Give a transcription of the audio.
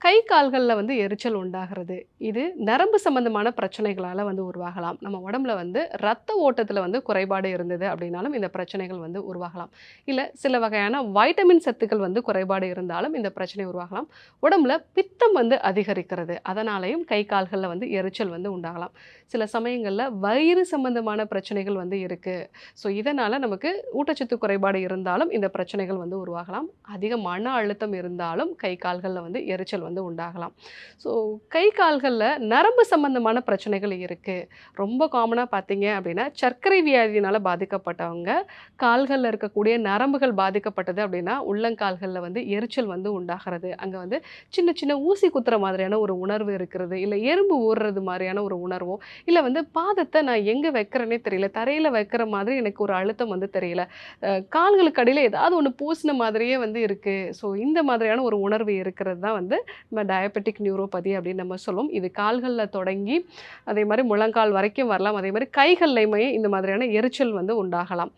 கை கால்கள்ல வந்து எரிச்சல் உண்டாகிறது. இது நரம்பு சம்பந்தமான பிரச்சனைகளால வந்து உருவாகலாம். நம்ம உடம்புல வந்து ரத்த ஓட்டத்துல வந்து குறைபாடு இருந்தது அப்படின்னாலும் இந்த பிரச்சனைகள் வந்து உருவாகலாம். இல்ல சில வகையான வைட்டமின் சத்துக்கள் வந்து குறைபாடு இருந்தாலும் இந்த பிரச்சனை உருவாகலாம். உடம்புல பித்தம் வந்து அதிகரிக்கிறது. அதனாலயும் கை கால்கள்ல வந்து எரிச்சல் வந்து உண்டாகலாம். சில சமயங்கள்ல வயிறு சம்பந்தமான பிரச்சனைகள் வந்து இருக்கு. இதனால நமக்கு ஊட்டச்சத்து குறைபாடு இருந்தாலும் இந்த பிரச்சனைகள் வந்து உருவாகலாம். அதிக மன அழுத்தம் இருந்தாலும் கை கால்கள்ல வந்து எரிச்சல் வந்து உண்டாகலாம். ஸோ கை கால்கள்ல நரம்பு சம்பந்தமான பிரச்சனைகள் இருக்கு. ரொம்ப காமனா பார்த்தீங்க அப்படின்னா, சர்க்கரை வியாதியினால பாதிக்கப்பட்டவங்க, கால்கள்ல இருக்கக்கூடிய நரம்புகள் பாதிக்கப்பட்டது அப்படின்னா, உள்ளங்கால்கள்ல வந்து எரிச்சல் வந்து உண்டாகிறது. அங்க வந்து சின்ன சின்ன ஊசி குத்துற மாதிரியான ஒரு உணர்வு இருக்கிறது. இல்ல எறும்பு ஊர்றது மாரியான ஒரு உணர்வோ, இல்ல வந்து பாதத்த நான் எங்க வைக்கிறேன்னே தெரியல. தரையில வைக்கிற மாதிரி எனக்கு ஒரு அழுத்தம் வந்து தெரியல. கால்களுக்கு அடியில ஏதாவது ஒண்ணு பூசின மாதிரியே வந்து இருக்கு. இந்த மாதிரியான ஒரு உணர்வு இருக்கிறது தான் வந்து நம்ம டயபெட்டிக் நியூரோபதி அப்படின்னு நம்ம சொல்லுவோம். இது கால்கள்ல தொடங்கி, அதே மாரி முழங்கால் வரைக்கும் வரலாம். அதே மாரி கைகள்லயுமே இந்த மாதிரியான எரிச்சல் வந்து உண்டாகலாம்.